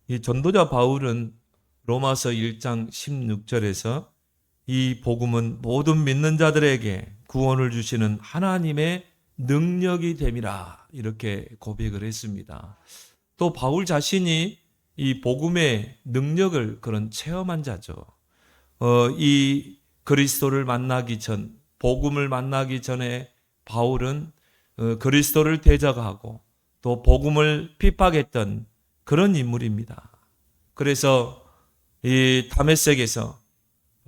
이 전도자 바울은 로마서 1장 16절에서 이 복음은 모든 믿는 자들에게 구원을 주시는 하나님의 능력이 됨이라 이렇게 고백을 했습니다. 또 바울 자신이 이 복음의 능력을 그런 체험한 자죠. 이 그리스도를 만나기 전, 복음을 만나기 전에 바울은 그리스도를 대적하고 또 복음을 핍박했던 그런 인물입니다. 그래서 이 다메섹에서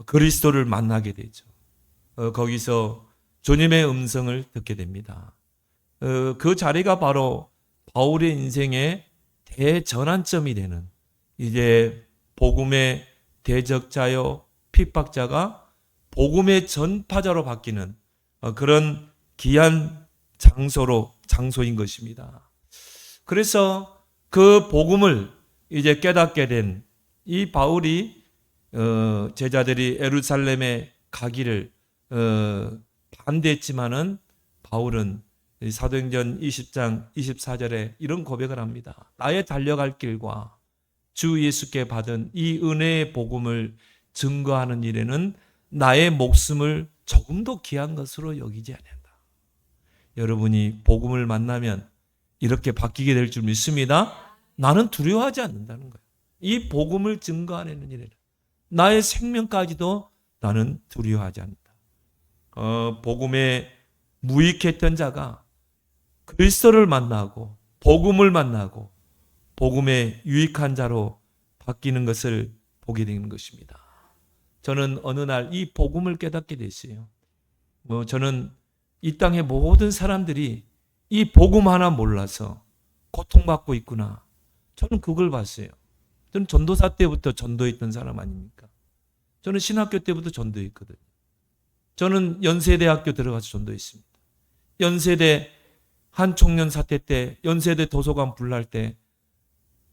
그리스도를 만나게 되죠. 거기서 주님의 음성을 듣게 됩니다. 그 자리가 바로 바울의 인생의 대전환점이 되는, 이제 복음의 대적자요 핍박자가 복음의 전파자로 바뀌는 그런 귀한 장소인 것입니다. 그래서 그 복음을 이제 깨닫게 된 이 바울이 제자들이 예루살렘에 가기를 반대했지만은 바울은 사도행전 20장 24절에 이런 고백을 합니다. 나의 달려갈 길과 주 예수께 받은 이 은혜의 복음을 증거하는 일에는 나의 목숨을 조금도 귀한 것으로 여기지 않는다. 여러분이 복음을 만나면 이렇게 바뀌게 될 줄 믿습니다. 나는 두려워하지 않는다는 거예요. 이 복음을 증거하는 일에는 나의 생명까지도 나는 두려워하지 않는다. 복음에 무익했던 자가 그리스도를 만나고 복음을 만나고 복음에 유익한 자로 바뀌는 것을 보게 되는 것입니다. 저는 어느 날 이 복음을 깨닫게 됐어요. 저는 이 땅의 모든 사람들이 이 복음 하나 몰라서 고통받고 있구나. 저는 그걸 봤어요. 저는 전도사 때부터 전도했던 사람 아닙니까? 저는 신학교 때부터 전도했거든요. 저는 연세대학교 들어가서 전도했습니다. 연세대 한 청년 사태 때, 연세대 도서관 불날 때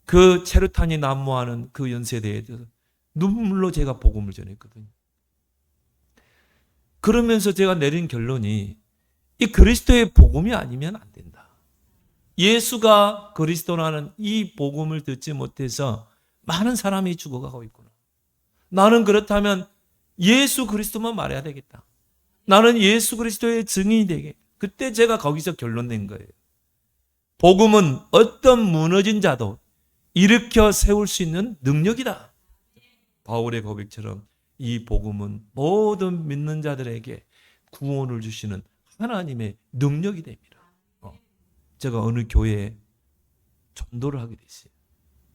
그 체르탄이 난무하는 그 연세대에 눈물로 제가 복음을 전했거든요. 그러면서 제가 내린 결론이 이 그리스도의 복음이 아니면 안 된다. 예수가 그리스도라는 이 복음을 듣지 못해서 많은 사람이 죽어가고 있구나. 나는 그렇다면 예수 그리스도만 말해야 되겠다. 나는 예수 그리스도의 증인이 되게. 그때 제가 거기서 결론 낸 거예요. 복음은 어떤 무너진 자도 일으켜 세울 수 있는 능력이다. 바울의 고백처럼 이 복음은 모든 믿는 자들에게 구원을 주시는 하나님의 능력이 됩니다. 제가 어느 교회에 전도를 하게 됐어요.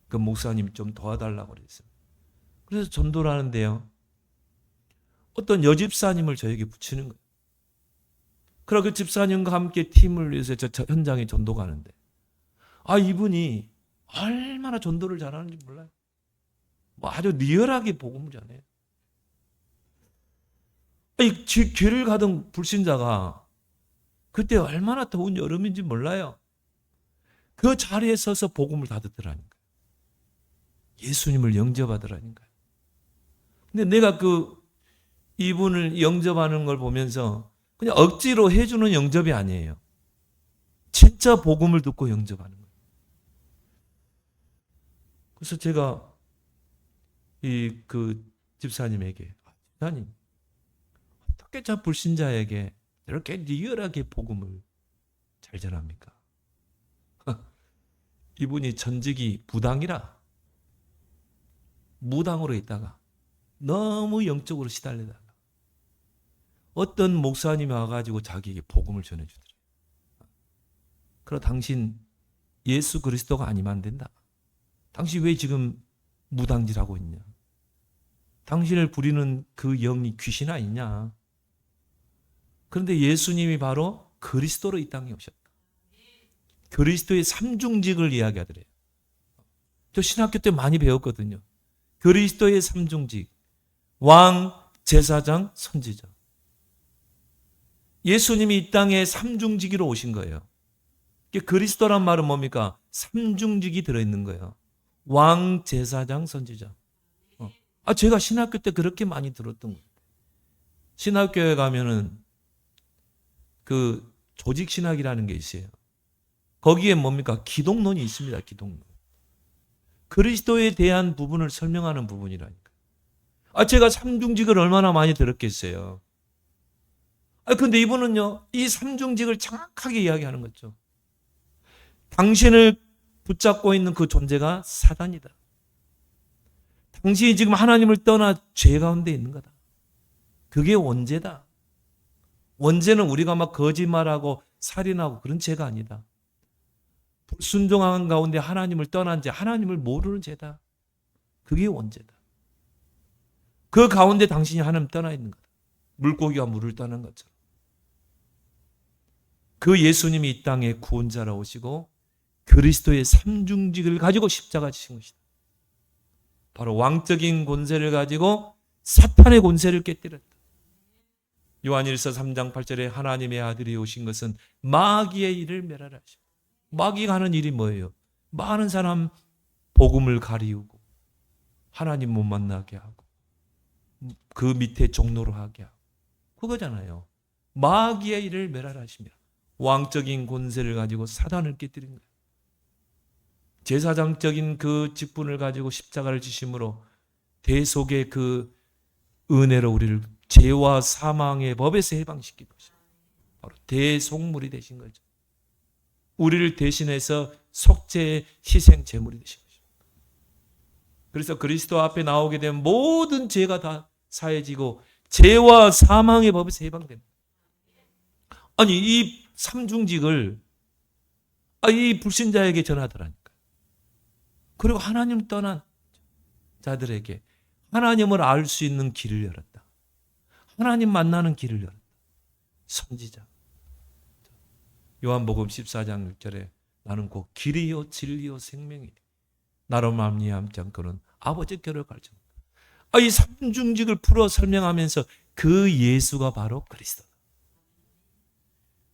그 목사님 좀 도와달라고 그랬어요. 그래서 전도를 하는데요. 어떤 여집사님을 저에게 붙이는 거예요. 그러고 그 집사님과 함께 팀을 위해서 저 현장에 전도 가는데, 이분이 얼마나 전도를 잘하는지 몰라요. 아주 리얼하게 복음을 전해요. 길을 가던 불신자가 그때 얼마나 더운 여름인지 몰라요. 그 자리에 서서 복음을 다 듣더라니까요. 예수님을 영접하더라니까요. 근데 내가 이분을 영접하는 걸 보면서 그냥 억지로 해주는 영접이 아니에요. 진짜 복음을 듣고 영접하는 거예요. 그래서 제가 그 집사님에게, 집사님, 어떻게 저 불신자에게 이렇게 리얼하게 복음을 잘 전합니까? 이분이 전직이 무당이라 무당으로 있다가 너무 영적으로 시달리다가 어떤 목사님이 와가지고 자기에게 복음을 전해주더래요. 그럼 당신 예수 그리스도가 아니면 안 된다. 당신 왜 지금 무당질하고 있냐? 당신을 부리는 그 영이 귀신 아니냐? 그런데 예수님이 바로 그리스도로 이 땅에 오셨다. 그리스도의 삼중직을 이야기하더래요. 저 신학교 때 많이 배웠거든요. 그리스도의 삼중직, 왕, 제사장, 선지자. 예수님이 이 땅에 삼중직으로 오신 거예요. 그리스도란 말은 뭡니까? 삼중직이 들어있는 거예요. 왕, 제사장, 선지자. 제가 신학교 때 그렇게 많이 들었던 거예요. 신학교에 가면은 그 조직신학이라는 게 있어요. 거기에 뭡니까? 기독론이 있습니다. 기독론. 그리스도에 대한 부분을 설명하는 부분이라니까. 제가 삼중직을 얼마나 많이 들었겠어요. 근데 이분은요, 이 삼중직을 정확하게 이야기하는 거죠. 당신을 붙잡고 있는 그 존재가 사단이다. 당신이 지금 하나님을 떠나 죄 가운데 있는 거다. 그게 원죄다. 원죄는 우리가 막 거짓말하고 살인하고 그런 죄가 아니다. 불순종한 가운데 하나님을 떠난 죄, 하나님을 모르는 죄다. 그게 원죄다. 그 가운데 당신이 하나님 떠나 있는 거다. 물고기가 물을 떠난 것처럼. 그 예수님이 이 땅에 구원자로 오시고 그리스도의 삼중직을 가지고 십자가 지신 것이다. 바로 왕적인 권세를 가지고 사탄의 권세를 깨뜨렸다. 요한일서 3장 8절에 하나님의 아들이 오신 것은 마귀의 일을 멸하라 하시고, 마귀가 하는 일이 뭐예요? 많은 사람 복음을 가리우고 하나님 못 만나게 하고 그 밑에 종로로 하게 하고, 그거잖아요. 마귀의 일을 멸하라 하시며 왕적인 권세를 가지고 사단을 깨뜨린 거예요. 제사장적인 그 직분을 가지고 십자가를 지심으로 대속의 그 은혜로 우리를 죄와 사망의 법에서 해방시킨 것입니다. 바로 대속물이 되신 거죠. 우리를 대신해서 속죄의 희생 제물이 되신 것입니다. 그래서 그리스도 앞에 나오게 되면 모든 죄가 다 사해지고 죄와 사망의 법에서 해방됩니다. 아니, 이 삼중직을 이 불신자에게 전하더라니까. 그리고 하나님 떠난 자들에게 하나님을 알 수 있는 길을 열었다. 하나님 만나는 길을 열었다. 선지자. 요한복음 14장 6절에 나는 곧 길이요 진리요 생명이니 나로 말미암지 않고는 아버지께로 갈 줄. 이 삼중직을 풀어 설명하면서 그 예수가 바로 그리스도다.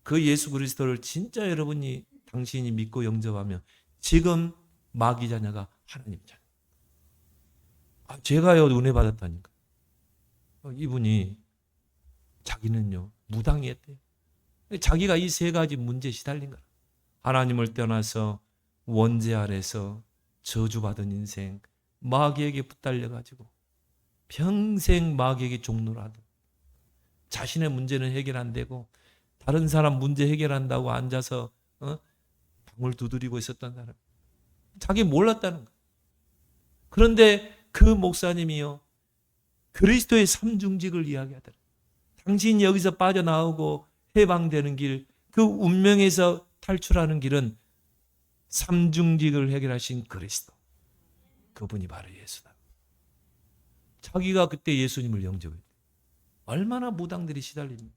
그 예수 그리스도를 진짜 여러분이 당신이 믿고 영접하면 지금 마귀 자녀가 하나님 자녀. 제가요 은혜 받았다니까. 이분이 자기는요 무당이었대요. 자기가 이 세 가지 문제에 시달린 거라. 하나님을 떠나서 원죄 아래서 저주받은 인생, 마귀에게 붙달려가지고 평생 마귀에게 종노를 하던, 자신의 문제는 해결 안 되고 다른 사람 문제 해결한다고 앉아서 방울 두드리고 있었던 사람. 자기 몰랐다는 거예요. 그런데 그 목사님이요 그리스도의 삼중직을 이야기하더라. 당신이 여기서 빠져나오고 해방되는 길, 그 운명에서 탈출하는 길은 삼중직을 해결하신 그리스도, 그분이 바로 예수다. 자기가 그때 예수님을 영접했대. 얼마나 무당들이 시달립니까?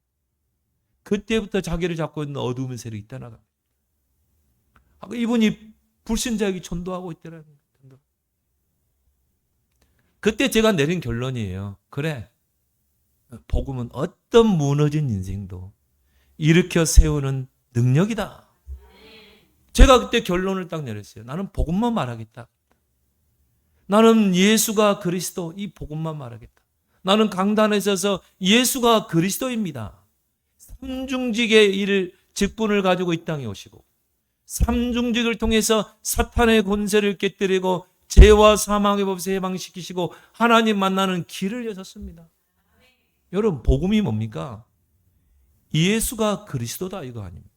그때부터 자기를 잡고 있는 어두운 세력이 떠나갑니다. 이분이 불신자에게 전도하고 있더라는 거예요. 그때 제가 내린 결론이에요. 그래, 복음은 어떤 무너진 인생도 일으켜 세우는 능력이다. 제가 그때 결론을 딱 내렸어요. 나는 복음만 말하겠다. 나는 예수가 그리스도, 이 복음만 말하겠다. 나는 강단에 서서 예수가 그리스도입니다. 삼중직의 일을 직분을 가지고 이 땅에 오시고 삼중직을 통해서 사탄의 권세를 깨뜨리고 죄와 사망의 법에서 해방시키시고 하나님 만나는 길을 여셨습니다. 여러분, 복음이 뭡니까? 예수가 그리스도다, 이거 아닙니까?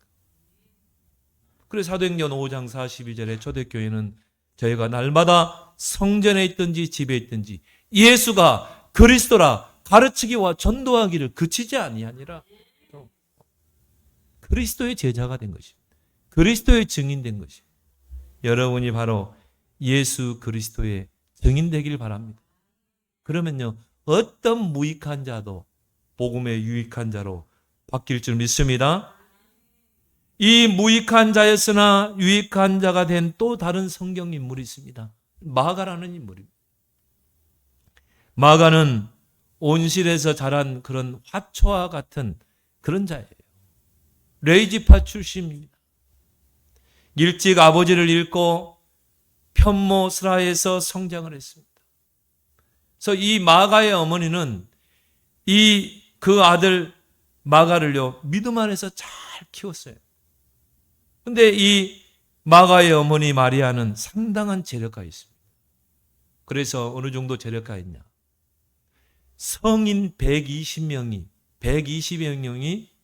그래서 사도행전 5장 42절에 초대교회는 저희가 날마다 성전에 있든지 집에 있든지 예수가 그리스도라 가르치기와 전도하기를 그치지 아니하니라. 그리스도의 제자가 된 것입니다. 그리스도의 증인된 것입니다. 여러분이 바로 예수 그리스도의 증인되길 바랍니다. 그러면요, 어떤 무익한 자도 복음의 유익한 자로 바뀔 줄 믿습니다. 이 무익한 자였으나 유익한 자가 된 또 다른 성경 인물이 있습니다. 마가라는 인물입니다. 마가는 온실에서 자란 그런 화초와 같은 그런 자예요. 레이지파 출신입니다. 일찍 아버지를 잃고 편모스라에서 성장을 했습니다. 그래서 이 마가의 어머니는 그 아들 마가를요 믿음 안에서 잘 키웠어요. 근데 이 마가의 어머니 마리아는 상당한 재력가 있습니다. 그래서 어느 정도 재력가했냐? 성인 120여 명이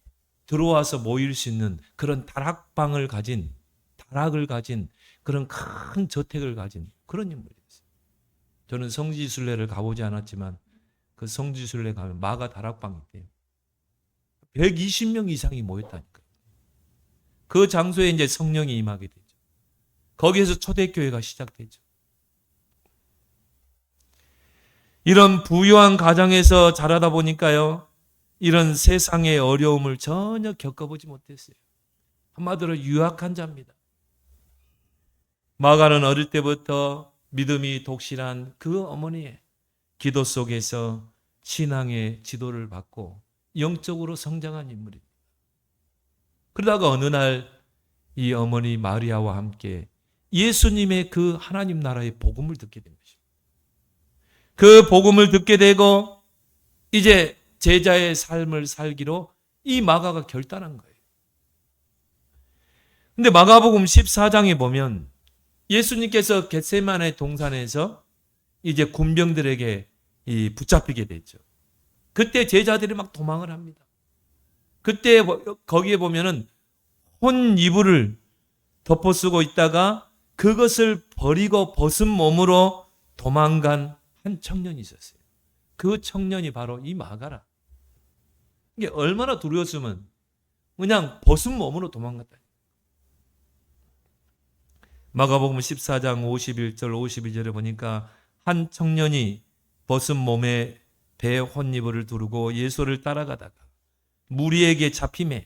들어와서 모일 수 있는 그런 다락을 가진 그런 큰 저택을 가진 그런 인물이었어요. 저는 성지순례를 가보지 않았지만 그 성지순례 가면 마가 다락방이 있대요. 120명 이상이 모였다니까요. 그 장소에 이제 성령이 임하게 되죠. 거기에서 초대교회가 시작되죠. 이런 부유한 가정에서 자라다 보니까요, 이런 세상의 어려움을 전혀 겪어보지 못했어요. 한마디로 유약한 자입니다. 마가는 어릴 때부터 믿음이 독실한 그 어머니의 기도 속에서 신앙의 지도를 받고 영적으로 성장한 인물입니다. 그러다가 어느 날 이 어머니 마리아와 함께 예수님의 그 하나님 나라의 복음을 듣게 된 것입니다. 그 복음을 듣게 되고 이제 제자의 삶을 살기로 이 마가가 결단한 거예요. 근데 마가복음 14장에 보면 예수님께서 겟세마네 동산에서 이제 군병들에게 붙잡히게 되죠. 그때 제자들이 막 도망을 합니다. 그때 거기에 보면은 헌 이불을 덮어 쓰고 있다가 그것을 버리고 벗은 몸으로 도망간 한 청년이 있었어요. 그 청년이 바로 이 마가라. 이게 얼마나 두려웠으면 그냥 벗은 몸으로 도망갔다. 마가복음 14장 51절 52절에 보니까 한 청년이 벗은 몸에 배 혼이불을 두르고 예수를 따라가다가 무리에게 잡힘에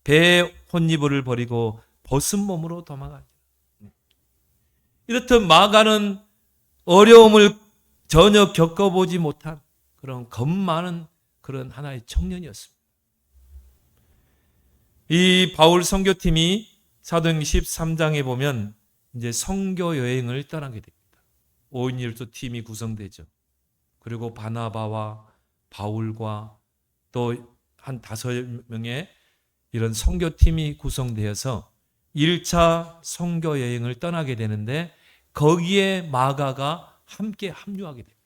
배 혼이불을 버리고 벗은 몸으로 도망가죠. 이렇듯 마가는 어려움을 전혀 겪어보지 못한 그런 겁 많은 그런 하나의 청년이었습니다. 이 바울 선교팀이 사도행전 13장에 보면 이제 선교 여행을 떠나게 됩니다. 5인 1조 팀이 구성되죠. 그리고 바나바와 바울과 또 한 5명의 이런 선교팀이 구성되어서 1차 선교 여행을 떠나게 되는데 거기에 마가가 함께 합류하게 됩니다.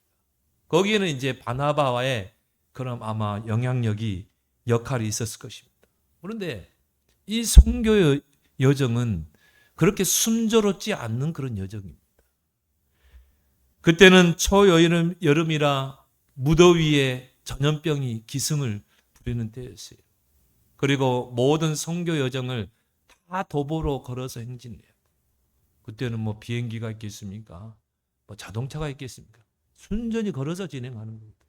거기에는 이제 바나바와의 그럼 아마 영향력이 역할이 있었을 것입니다. 그런데 이 선교 여정은 그렇게 순조롭지 않는 그런 여정입니다. 그때는 초여름이라 무더위에 전염병이 기승을 부리는 때였어요. 그리고 모든 선교 여정을 다 도보로 걸어서 행진해요. 그때는 뭐 비행기가 있겠습니까? 뭐 자동차가 있겠습니까? 순전히 걸어서 진행하는 겁니다.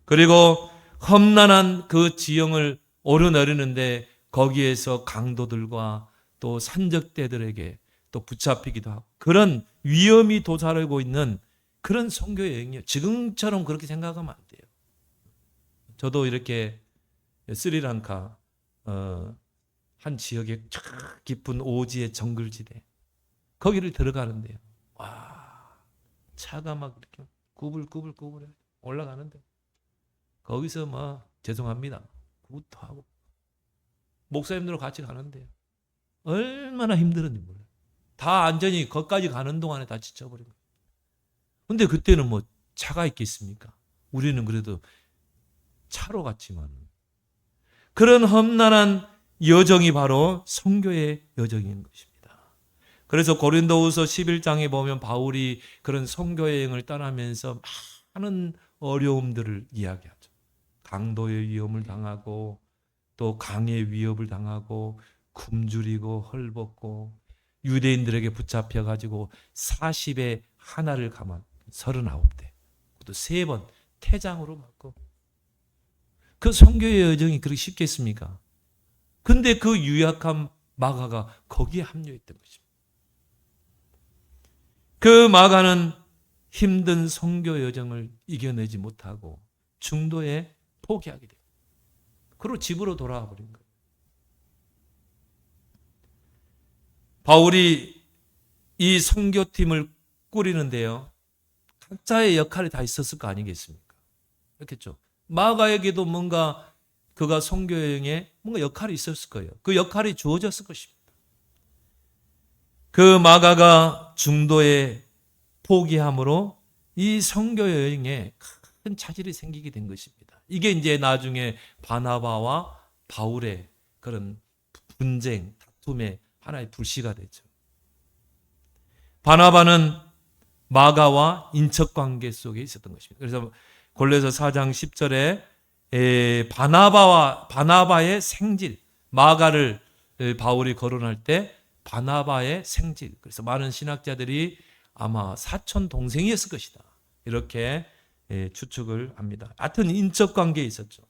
그리고 험난한 그 지형을 오르내리는데 거기에서 강도들과 또 산적대들에게 또 붙잡히기도 하고 그런 위험이 도사리고 있는 그런 선교 여행이에요. 지금처럼 그렇게 생각하면 안 돼요. 저도 이렇게 스리랑카 한 지역에 깊은 오지의 정글지대 거기를 들어가는데요. 와, 차가 막 이렇게 구불구불구불 올라가는데 거기서 뭐 죄송합니다. 구토하고 목사님들과 같이 가는데요. 얼마나 힘들었는지 몰라요. 다 안전히 거기까지 가는 동안에 다 지쳐버린 거예요. 근데 그때는 뭐 차가 있겠습니까? 우리는 그래도 차로 갔지만 그런 험난한 여정이 바로 선교의 여정인 것입니다. 그래서 고린도후서 11장에 보면 바울이 그런 선교 여행을 떠나면서 많은 어려움들을 이야기하죠. 강도의 위험을 당하고 또 강의 위협을 당하고 굶주리고 헐벗고 유대인들에게 붙잡혀 가지고 40에 하나를 감한 39대 또 3번 태장으로 맞고 그 선교의 여정이 그렇게 쉽겠습니까? 근데 그 유약한 마가가 거기에 합류했던 것입니다. 그 마가는 힘든 선교 여정을 이겨내지 못하고 중도에 포기하게 됩니다. 그리고 집으로 돌아와 버린 거예요. 바울이 이 선교팀을 꾸리는데요. 각자의 역할이 다 있었을 거 아니겠습니까? 그렇겠죠. 마가에게도 뭔가 그가 선교 여행에 뭔가 역할이 있었을 거예요. 그 역할이 주어졌을 것입니다. 그 마가가 중도에 포기함으로 이 선교 여행에 큰 차질이 생기게 된 것입니다. 이게 이제 나중에 바나바와 바울의 그런 분쟁, 다툼의 하나의 불씨가 되죠. 바나바는 마가와 인척 관계 속에 있었던 것입니다. 그래서 골로새 4장 10절에 바나바의 생질, 마가를 바울이 거론할 때 바나바의 생질. 그래서 많은 신학자들이 아마 사촌 동생이었을 것이다. 이렇게 추측을 합니다. 하여튼 인적 관계에 있었죠.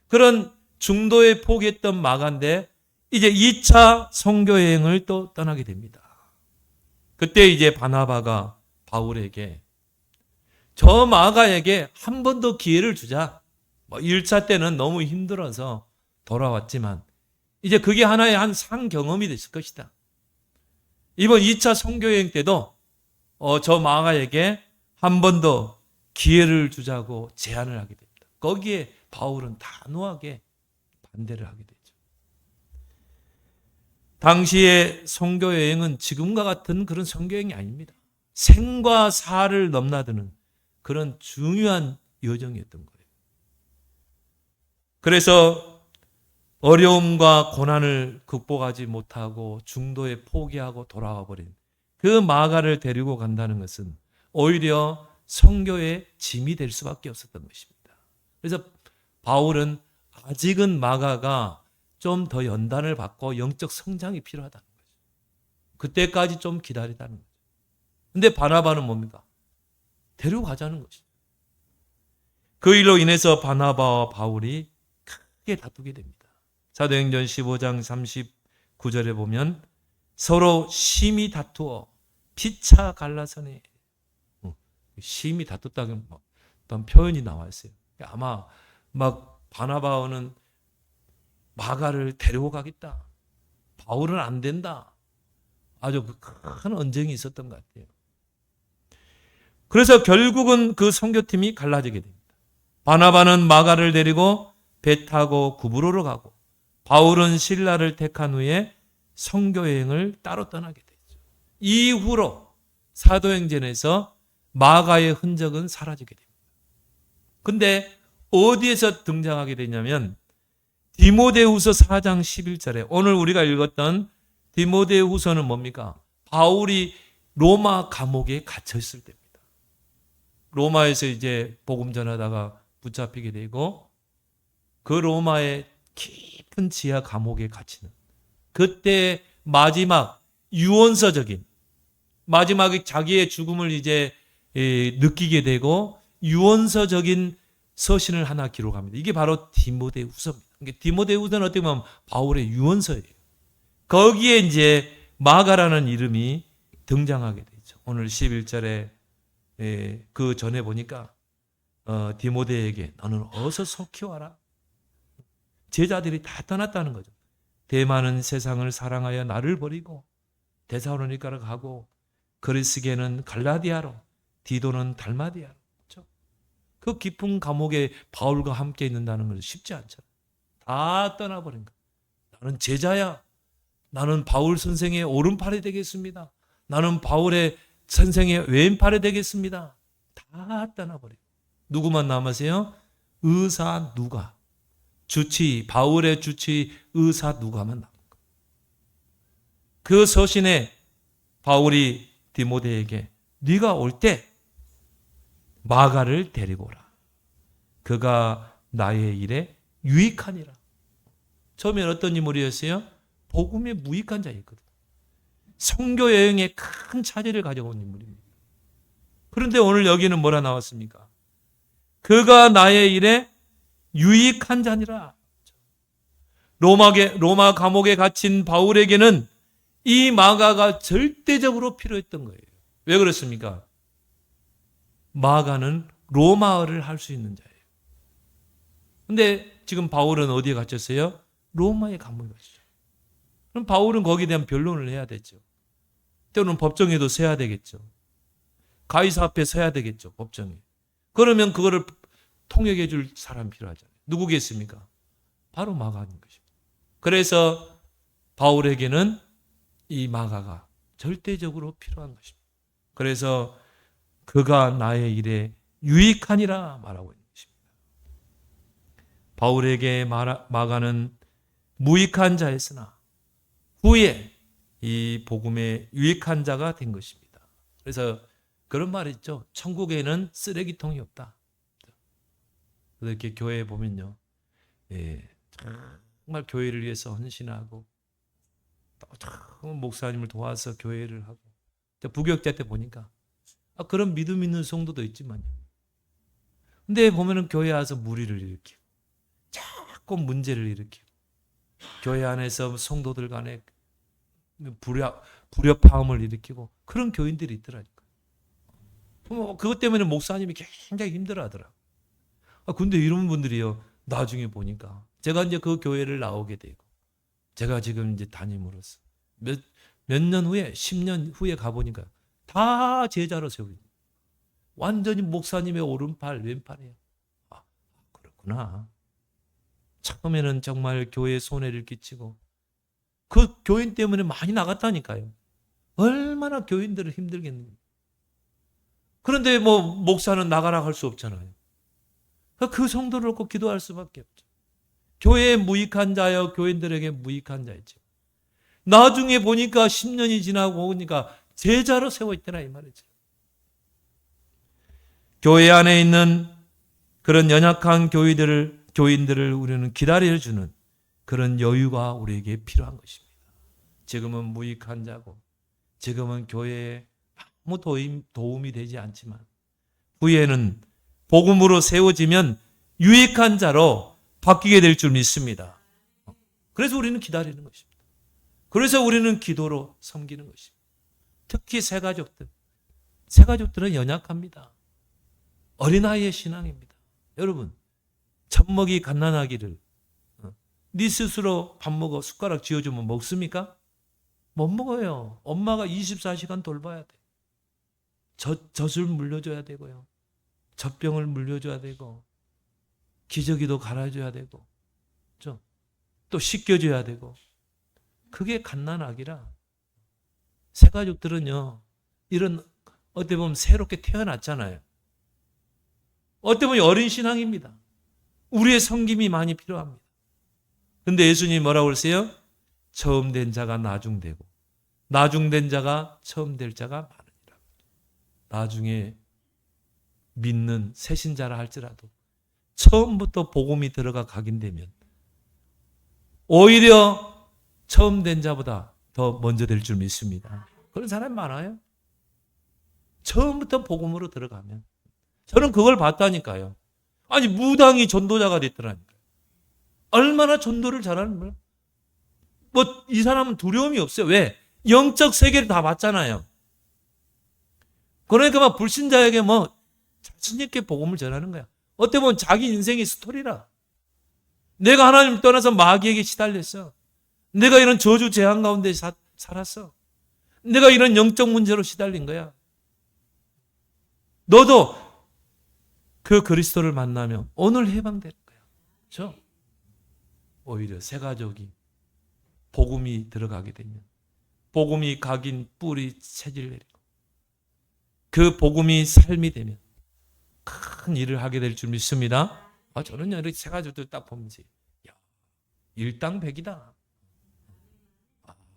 그런 중도에 포기했던 마가인데 이제 2차 선교 여행을 또 떠나게 됩니다. 그때 이제 바나바가 바울에게 저 마가에게 한 번 더 기회를 주자. 1차 때는 너무 힘들어서 돌아왔지만 이제 그게 하나의 한 상경험이 됐을 것이다. 이번 2차 선교 여행 때도 저 마가에게 한 번 더 기회를 주자고 제안을 하게 됩니다. 거기에 바울은 단호하게 반대를 하게 되죠. 당시의 선교 여행은 지금과 같은 그런 선교 여행이 아닙니다. 생과 사를 넘나드는 그런 중요한 여정이었던 거예요. 그래서 어려움과 고난을 극복하지 못하고 중도에 포기하고 돌아와 버린 그 마가를 데리고 간다는 것은 오히려 선교의 짐이 될 수밖에 없었던 것입니다. 그래서 바울은 아직은 마가가 좀 더 연단을 받고 영적 성장이 필요하다는 거죠. 그때까지 좀 기다리다는 거죠. 근데 바나바는 뭡니까? 데려가자는 것이죠. 그 일로 인해서 바나바와 바울이 크게 다투게 됩니다. 사도행전 15장 39절에 보면 서로 심히 다투어 피차 갈라서니 심히 다퉜다는 어떤 표현이 나와 있어요. 아마 막 바나바는 마가를 데리고 가겠다. 바울은 안 된다. 아주 큰 언쟁이 있었던 것 같아요. 그래서 결국은 그 선교팀이 갈라지게 됩니다. 바나바는 마가를 데리고 배 타고 구브로로 가고 바울은 실라를 택한 후에 선교 여행을 따로 떠나게 되죠. 이후로 사도행전에서 마가의 흔적은 사라지게 됩니다. 근데 어디에서 등장하게 되냐면 디모데후서 4장 11절에 오늘 우리가 읽었던 디모데후서는 뭡니까? 바울이 로마 감옥에 갇혀 있을 때입니다. 로마에서 이제 복음 전하다가 붙잡히게 되고 그 로마의 깊은 지하 감옥에 갇히는 그때 마지막 유언서적인 마지막에 자기의 죽음을 이제 느끼게 되고 유언서적인 서신을 하나 기록합니다. 이게 바로 디모데후서입니다. 디모데후서는 어떻게 보면 바울의 유언서예요. 거기에 이제 마가라는 이름이 등장하게 되죠. 오늘 11절에 그 전에 보니까 디모데에게 너는 어서 속히 와라. 제자들이 다 떠났다는 거죠. 대만은 세상을 사랑하여 나를 버리고 데살로니가로 가고 그리스게는 갈라디아로 디도는 달마디아로. 그렇죠? 그 깊은 감옥에 바울과 함께 있는다는 것은 쉽지 않잖아요. 다 떠나버린 거예요. 나는 제자야. 나는 바울 선생의 오른팔이 되겠습니다. 나는 바울의 선생의 왼팔이 되겠습니다. 다 떠나버리고 누구만 남으세요? 의사 누가. 주치, 바울의 주치 의사 누가만 남은 거예요. 그 서신에 바울이 디모데에게 네가 올 때 마가를 데리고 오라. 그가 나의 일에 유익하니라. 처음엔 어떤 인물이었어요? 복음에 무익한 자였거든요. 선교 여행에 큰 차질을 가져온 인물입니다. 그런데 오늘 여기는 뭐라 나왔습니까? 그가 나의 일에 유익한 자니라. 로마 감옥에 갇힌 바울에게는 이 마가가 절대적으로 필요했던 거예요. 왜 그렇습니까? 마가는 로마어를 할 수 있는 자예요. 근데 지금 바울은 어디에 갇혔어요? 로마의 감옥에 갇혔죠. 그럼 바울은 거기에 대한 변론을 해야 되죠. 때로는 법정에도 서야 되겠죠. 가이사 앞에 서야 되겠죠. 법정에. 그러면 그거를 통역해 줄 사람이 필요하잖아요. 누구겠습니까? 바로 마가인 것입니다. 그래서 바울에게는 이 마가가 절대적으로 필요한 것입니다. 그래서 그가 나의 일에 유익하니라 말하고 있는 것입니다. 바울에게 마가는 무익한 자였으나 후에 이 복음에 유익한 자가 된 것입니다. 그래서 그런 말 있죠. 천국에는 쓰레기통이 없다. 이렇게 교회에 보면요, 정말 교회를 위해서 헌신하고 또 목사님을 도와서 교회를 하고, 부교육자 때 보니까 그런 믿음 있는 성도도 있지만요. 근데 보면은 교회 와서 무리를 일으키고 자꾸 문제를 일으키고 교회 안에서 성도들 간에 불협화음을 일으키고 그런 교인들이 있더라니까요. 그것 때문에 목사님이 굉장히 힘들어하더라고요. 근데 이런 분들이요, 나중에 보니까 제가 이제 그 교회를 나오게 되고 제가 지금 이제 담임으로서 몇 년 후에 10년 후에 가보니까 다 제자로 세우고 완전히 목사님의 오른팔 왼팔이에요. 그렇구나. 처음에는 정말 교회에 손해를 끼치고 그 교인 때문에 많이 나갔다니까요. 얼마나 교인들을 힘들겠는가. 그런데 목사는 나가라 할 수 없잖아요. 그 성도를 놓고 기도할 수밖에 없죠. 교회에 무익한 자여 교인들에게 무익한 자이죠. 나중에 보니까 10년이 지나고 오니까 제자로 세워 있더라 이 말이죠. 교회 안에 있는 그런 연약한 교인들을 우리는 기다려주는 그런 여유가 우리에게 필요한 것입니다. 지금은 무익한 자고 지금은 교회에 아무 도움이 되지 않지만 후에는 복음으로 세워지면 유익한 자로 바뀌게 될 줄 믿습니다. 그래서 우리는 기다리는 것입니다. 그래서 우리는 기도로 섬기는 것입니다. 특히 새가족들은 연약합니다. 어린아이의 신앙입니다. 여러분, 젖먹이 갓난아기를 네 스스로 밥 먹어 숟가락 쥐어주면 먹습니까? 못 먹어요. 엄마가 24시간 돌봐야 돼. 젖을 물려줘야 되고요. 젖병을 물려줘야 되고 기저귀도 갈아줘야 되고 또 씻겨줘야 되고 그게 갓난아기라. 새가족들은요, 이런 어떻게 보면 새롭게 태어났잖아요. 어떻게 보면 어린 신앙입니다. 우리의 섬김이 많이 필요합니다. 근데 예수님이 뭐라고 그러세요? 처음 된 자가 나중되고 나중된 자가 처음 될 자가 많으니라. 나중에 믿는 새신자라 할지라도 처음부터 복음이 들어가 각인되면 오히려 처음 된 자보다 더 먼저 될 줄 믿습니다. 그런 사람이 많아요. 처음부터 복음으로 들어가면. 저는 그걸 봤다니까요. 아니 무당이 전도자가 됐더라니까요. 얼마나 전도를 잘하는 거예요. 이 사람은 두려움이 없어요. 왜? 영적 세계를 다 봤잖아요. 그러니까 불신자에게 자신 있게 복음을 전하는 거야. 어떻게 보면 자기 인생의 스토리라. 내가 하나님 떠나서 마귀에게 시달렸어. 내가 이런 저주 재앙 가운데 살았어. 내가 이런 영적 문제로 시달린 거야. 너도 그 그리스도를 만나면 오늘 해방될 거야. 그렇죠? 오히려 새가족이 복음이 들어가게 되면 복음이 각인 뿌리 체질 내리고 그 복음이 삶이 되면 큰 일을 하게 될 줄 믿습니다. 저는요, 이렇게 새가족들 딱 보면서 일당백이다.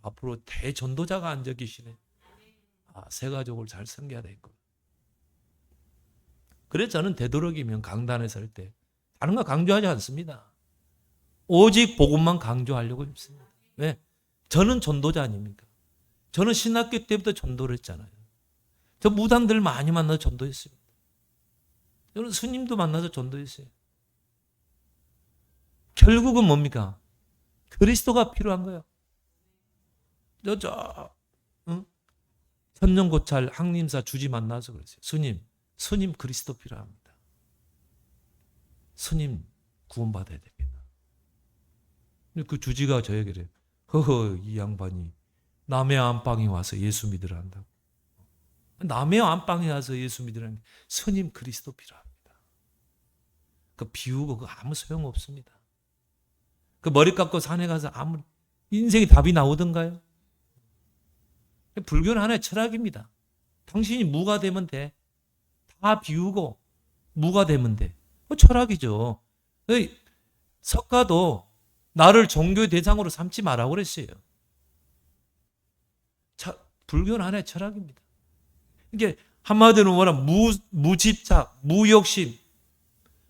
앞으로 대전도자가 앉아 계시네. 새가족을 잘 섬겨야 되겠고. 그래서 저는 되도록이면 강단에 설 때 다른 거 강조하지 않습니다. 오직 복음만 강조하려고 했습니다. 왜? 저는 전도자 아닙니까? 저는 신학교 때부터 전도를 했잖아요. 저 무당들 많이 만나서 전도했습니다. 저는 스님도 만나서 전도했어요. 결국은 뭡니까? 그리스도가 필요한 거예요. 천년고찰 항림사 주지 만나서 그랬어요. 스님 그리스도 필요합니다. 스님 구원받아야 됩니다. 그 주지가 저에게 그래요. 이 양반이 남의 안방에 와서 예수 믿으라 한다고. 남의 안방에 와서 예수 믿으라는 게 스님 그리스도 필요합니다. 그 비우고 그거 아무 소용없습니다. 그 머리 깎고 산에 가서 아무 인생의 답이 나오던가요? 불교는 하나의 철학입니다. 당신이 무가 되면 돼. 다 비우고 무가 되면 돼. 철학이죠. 석가도 나를 종교의 대상으로 삼지 말라고 그랬어요. 불교는 하나의 철학입니다. 이게 한마디로 뭐라 무집착, 무욕심.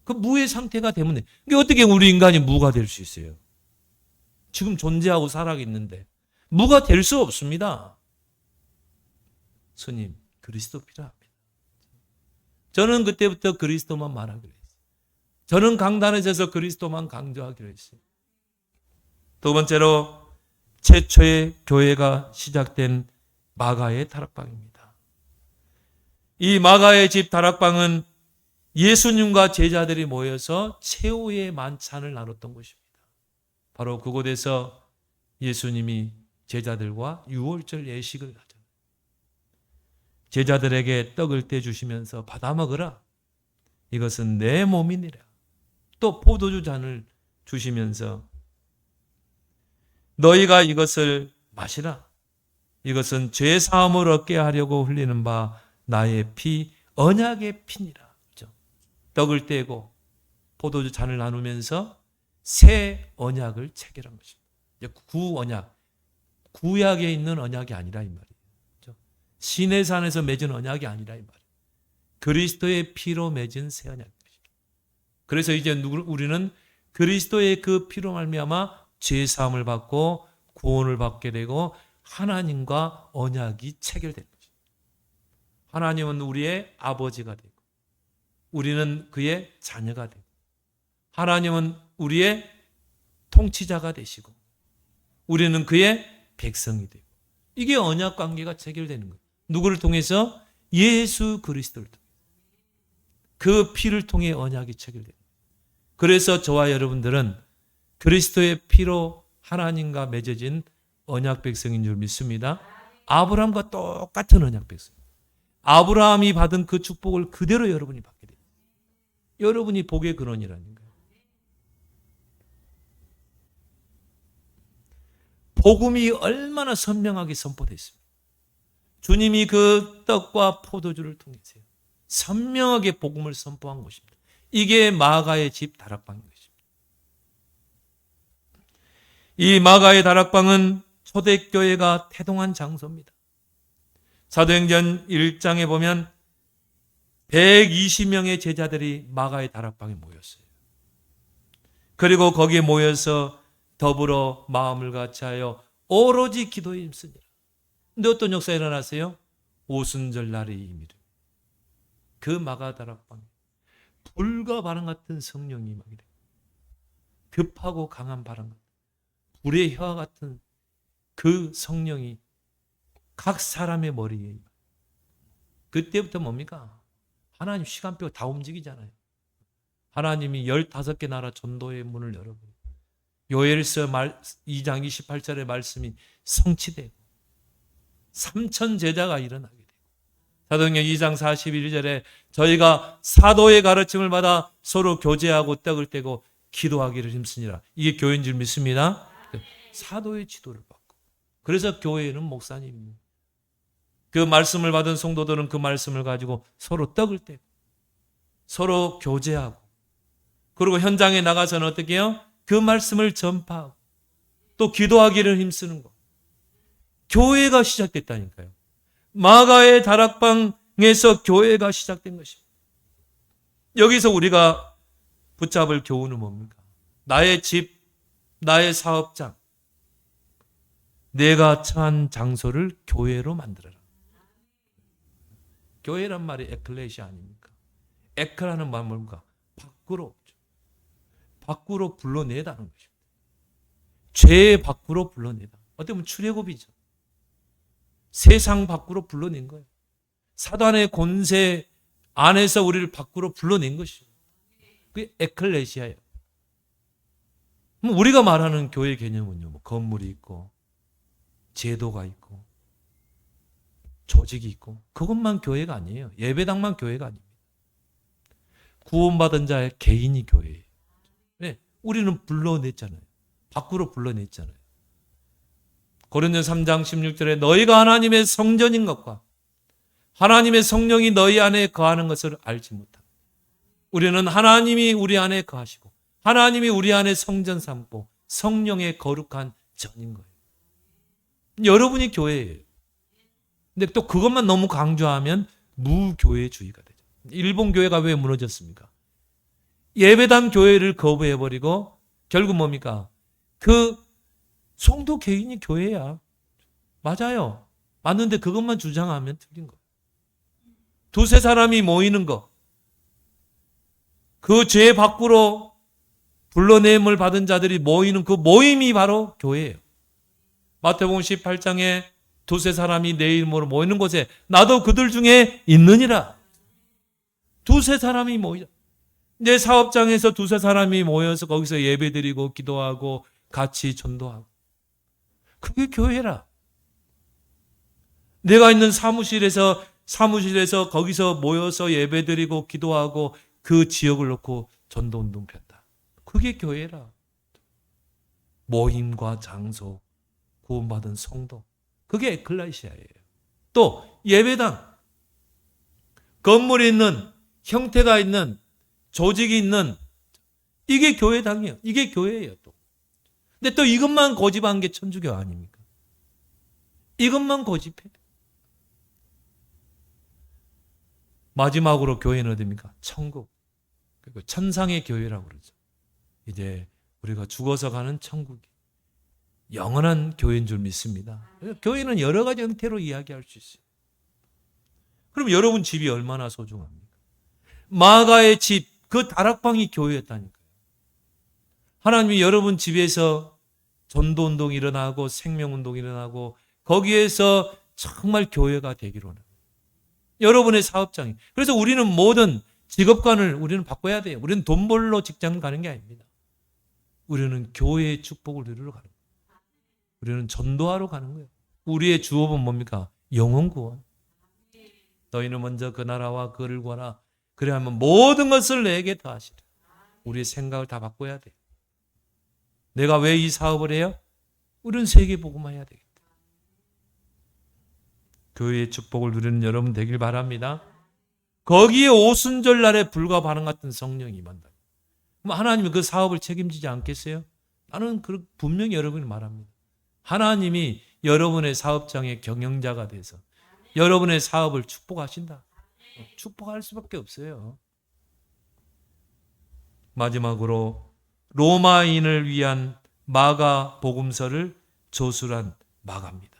그 무의 상태가 되면 돼. 이게 어떻게 우리 인간이 무가 될 수 있어요? 지금 존재하고 살아있는데 무가 될 수 없습니다. 스님, 그리스도 필요합니다. 저는 그때부터 그리스도만 말하기로 했어요. 저는 강단에 서서 그리스도만 강조하기로 했어요. 두 번째로 최초의 교회가 시작된 마가의 다락방입니다. 이 마가의 집 다락방은 예수님과 제자들이 모여서 최후의 만찬을 나눴던 곳입니다. 바로 그곳에서 예수님이 제자들과 유월절 예식을 하죠. 제자들에게 떡을 떼주시면서 받아 먹으라. 이것은 내 몸이니라. 또 포도주 잔을 주시면서 너희가 이것을 마시라. 이것은 죄 사함을 얻게 하려고 흘리는 바 나의 피, 언약의 피니라. 그렇죠? 떡을 떼고 포도주 잔을 나누면서 새 언약을 체결한 것입니다. 구언약, 구약에 있는 언약이 아니라 이 말이에요. 그렇죠? 시내산에서 맺은 언약이 아니라 이 말이에요. 그리스도의 피로 맺은 새 언약입니다. 그래서 이제 우리는 그리스도의 그 피로 말미암아 죄 사함을 받고 구원을 받게 되고 하나님과 언약이 체결되는 것입니다. 하나님은 우리의 아버지가 되고 우리는 그의 자녀가 되고 하나님은 우리의 통치자가 되시고 우리는 그의 백성이 되고 이게 언약 관계가 체결되는 거예요. 누구를 통해서? 예수 그리스도를 통해서. 그 피를 통해 언약이 체결돼요. 그래서 저와 여러분들은 그리스도의 피로 하나님과 맺어진 언약 백성인 줄 믿습니다. 아브라함과 똑같은 언약 백성. 아브라함이 받은 그 축복을 그대로 여러분이 받게 돼요. 여러분이 복의 근원이라는 거예요. 복음이 얼마나 선명하게 선포됐습니까? 주님이 그 떡과 포도주를 통해서 선명하게 복음을 선포한 것입니다. 이게 마가의 집 다락방인 것입니다. 이 마가의 다락방은 초대교회가 태동한 장소입니다. 사도행전 1장에 보면 120명의 제자들이 마가의 다락방에 모였어요. 그리고 거기에 모여서 더불어 마음을 같이하여 오로지 기도에 힘쓰니라. 근데 어떤 역사가 일어났어요? 오순절 날의 임의로 그 마가 다락방에 불과 바람 같은 성령이 임하게 됩니다. 급하고 강한 바람 같은 불의 혀와 같은 그 성령이 각 사람의 머리에 임합니다. 그때부터 뭡니까? 하나님 시간표 다 움직이잖아요. 하나님이 15개 나라 전도의 문을 열어버려요. 요엘서 2장 28절의 말씀이 성취되고 3천 제자가 일어나게 되고 사도행전 2장 41절에 저희가 사도의 가르침을 받아 서로 교제하고 떡을 떼고 기도하기를 힘쓰니라. 이게 교회인 줄 믿습니다. 사도의 지도를 받고 그래서 교회는 목사님입니다. 그 말씀을 받은 성도들은 그 말씀을 가지고 서로 떡을 떼고 서로 교제하고 그리고 현장에 나가서는 어떻게 해요? 그 말씀을 전파하고 또 기도하기를 힘쓰는 것. 교회가 시작됐다니까요. 마가의 다락방에서 교회가 시작된 것입니다. 여기서 우리가 붙잡을 교훈은 뭡니까? 나의 집, 나의 사업장, 내가 처한 장소를 교회로 만들어라. 교회란 말이 에클레시아 아닙니까? 에크라는 말은 뭔가? 밖으로. 밖으로 불러내다는 것입니다. 죄 밖으로 불러내다. 어떻게 보면 출애굽이죠. 세상 밖으로 불러낸 거예요. 사단의 권세 안에서 우리를 밖으로 불러낸 것이죠. 그게 에클레시아예요. 우리가 말하는 교회 개념은요, 뭐 건물이 있고, 제도가 있고, 조직이 있고, 그것만 교회가 아니에요. 예배당만 교회가 아닙니다. 구원받은 자의 개인이 교회예요. 네, 우리는 불러냈잖아요. 밖으로 불러냈잖아요. 고린도서 3장 16절에 너희가 하나님의 성전인 것과 하나님의 성령이 너희 안에 거하는 것을 알지 못합니다. 우리는 하나님이 우리 안에 거하시고 하나님이 우리 안에 성전 삼고 성령의 거룩한 전인 거예요. 여러분이 교회예요. 근데 또 그것만 너무 강조하면 무교회주의가 되죠. 일본 교회가 왜 무너졌습니까? 예배당 교회를 거부해버리고 결국 뭡니까? 그 성도 개인이 교회야. 맞아요. 맞는데 그것만 주장하면 틀린 거예요. 두세 사람이 모이는 거, 그 죄 밖으로 불러냄을 받은 자들이 모이는 그 모임이 바로 교회예요. 마태복음 18장에 두세 사람이 내 이름으로 모이는 곳에 나도 그들 중에 있느니라. 두세 사람이 모이자. 내 사업장에서 두세 사람이 모여서 거기서 예배드리고 기도하고 같이 전도하고. 그게 교회라. 내가 있는 사무실에서 거기서 모여서 예배드리고 기도하고 그 지역을 놓고 전도운동 폈다. 그게 교회라. 모임과 장소, 구원받은 성도. 그게 에클레시아예요. 또 예배당. 건물이 있는, 형태가 있는, 조직이 있는 이게 교회당이에요. 이게 교회예요. 또. 근데 또 이것만 고집한 게 천주교 아닙니까? 이것만 고집해. 마지막으로 교회는 어디입니까? 천국. 그리고 천상의 교회라고 그러죠. 이제 우리가 죽어서 가는 천국이 영원한 교회인 줄 믿습니다. 교회는 여러 가지 형태로 이야기할 수 있어요. 그럼 여러분 집이 얼마나 소중합니까? 마가의 집, 그 다락방이 교회였다니까요. 하나님이 여러분 집에서 전도운동이 일어나고 생명운동이 일어나고 거기에서 정말 교회가 되기로 합니다. 여러분의 사업장이. 그래서 우리는 모든 직업관을 우리는 바꿔야 돼요. 우리는 돈 벌러 직장 가는 게 아닙니다. 우리는 교회의 축복을 누리러 가는 거예요. 우리는 전도하러 가는 거예요. 우리의 주업은 뭡니까? 영혼 구원. 너희는 먼저 그 나라와 그를 구하라. 그래야만 모든 것을 내게 더하시라. 우리의 생각을 다 바꿔야 돼. 내가 왜 이 사업을 해요? 우리는 세계복음화 해야 되겠다. 교회의 축복을 누리는 여러분 되길 바랍니다. 거기에 오순절 날에 불과 반응 같은 성령이 임한다. 그럼 하나님이 그 사업을 책임지지 않겠어요? 나는 분명히 여러분이 말합니다. 하나님이 여러분의 사업장의 경영자가 돼서 여러분의 사업을 축복하신다. 축복할 수밖에 없어요. 마지막으로 로마인을 위한 마가 복음서를 조술한 마가입니다.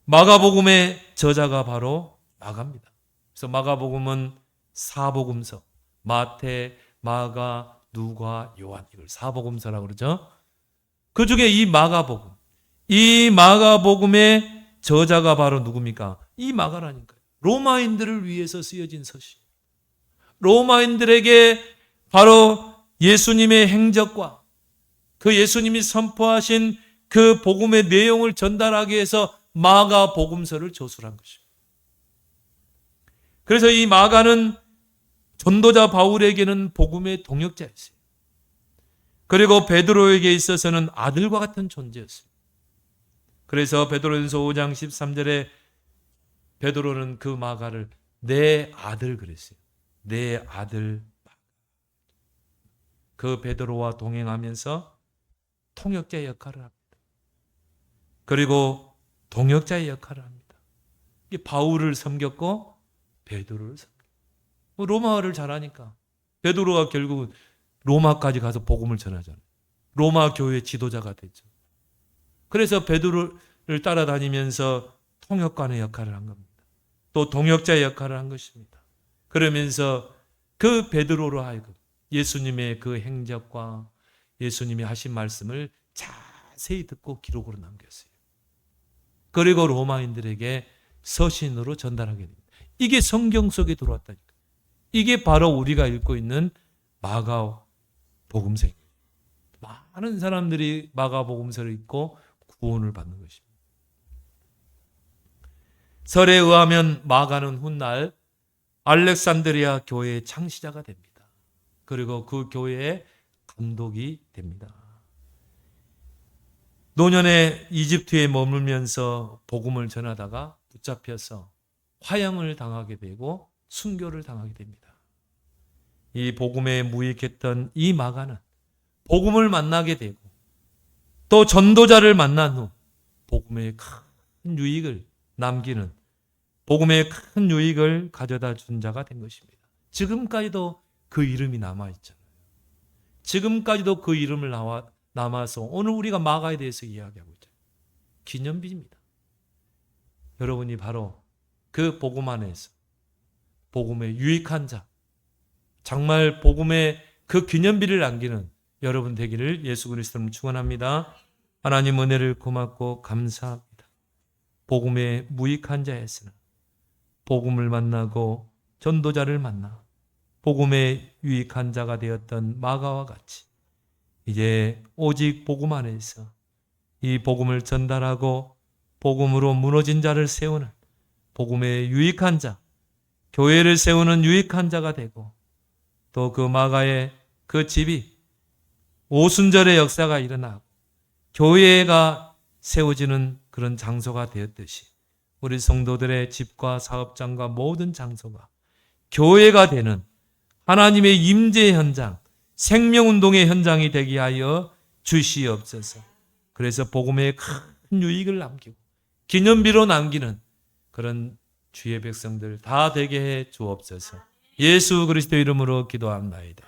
마가복음의 저자가 바로 마가입니다. 그래서 마가복음은 사복음서, 마태, 마가, 누가, 요한, 이걸 사복음서라고 그러죠. 그 중에 이 마가복음의 저자가 바로 누굽니까? 이 마가라니까요. 로마인들을 위해서 쓰여진 서신. 로마인들에게 바로 예수님의 행적과 그 예수님이 선포하신 그 복음의 내용을 전달하기 위해서 마가복음서를 조술한 것입니다. 그래서 이 마가는 전도자 바울에게는 복음의 동역자였어요. 그리고 베드로에게 있어서는 아들과 같은 존재였어요. 그래서 베드로전서 5장 13절에 베드로는 그 마가를 내 아들 그랬어요. 내 아들. 그 베드로와 동행하면서 통역자의 역할을 합니다. 그리고 동역자의 역할을 합니다. 바울을 섬겼고 베드로를 섬겼고 로마어를 잘하니까 베드로가 결국은 로마까지 가서 복음을 전하잖아요. 로마 교회 지도자가 됐죠. 그래서 베드로를 따라다니면서 통역관의 역할을 한 겁니다. 또 동역자의 역할을 한 것입니다. 그러면서 그 베드로로 하여금 예수님의 그 행적과 예수님이 하신 말씀을 자세히 듣고 기록으로 남겼어요. 그리고 로마인들에게 서신으로 전달하게 됩니다. 이게 성경 속에 들어왔다니까. 이게 바로 우리가 읽고 있는 마가복음서입니다. 많은 사람들이 마가복음서를 읽고 구원을 받는 것입니다. 설에 의하면 마가는 훗날 알렉산드리아 교회의 창시자가 됩니다. 그리고 그 교회의 감독이 됩니다. 노년에 이집트에 머물면서 복음을 전하다가 붙잡혀서 화형을 당하게 되고 순교를 당하게 됩니다. 이 복음에 무익했던 이 마가는 복음을 만나게 되고 또 전도자를 만난 후 복음의 큰 유익을 남기는, 복음의 큰 유익을 가져다 준 자가 된 것입니다. 지금까지도 그 이름이 남아있잖아요. 지금까지도 그 이름을 남아서 오늘 우리가 마가에 대해서 이야기하고 있잖아요. 기념비입니다. 여러분이 바로 그 복음 안에서 복음의 유익한 자, 정말 복음의 그 기념비를 남기는 여러분 되기를 예수 그리스도로 축원합니다. 하나님 은혜를 고맙고 감사합니다. 복음의 무익한 자였으나 복음을 만나고 전도자를 만나 복음의 유익한 자가 되었던 마가와 같이 이제 오직 복음 안에서 이 복음을 전달하고 복음으로 무너진 자를 세우는 복음의 유익한 자, 교회를 세우는 유익한 자가 되고 또 그 마가의 그 집이 오순절의 역사가 일어나고 교회가 세워지는 그런 장소가 되었듯이 우리 성도들의 집과 사업장과 모든 장소가 교회가 되는 하나님의 임재 현장, 생명운동의 현장이 되게 하여 주시옵소서. 그래서 복음의 큰 유익을 남기고 기념비로 남기는 그런 주의 백성들 다 되게 해 주옵소서. 예수 그리스도 이름으로 기도합나이다.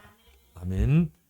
아멘.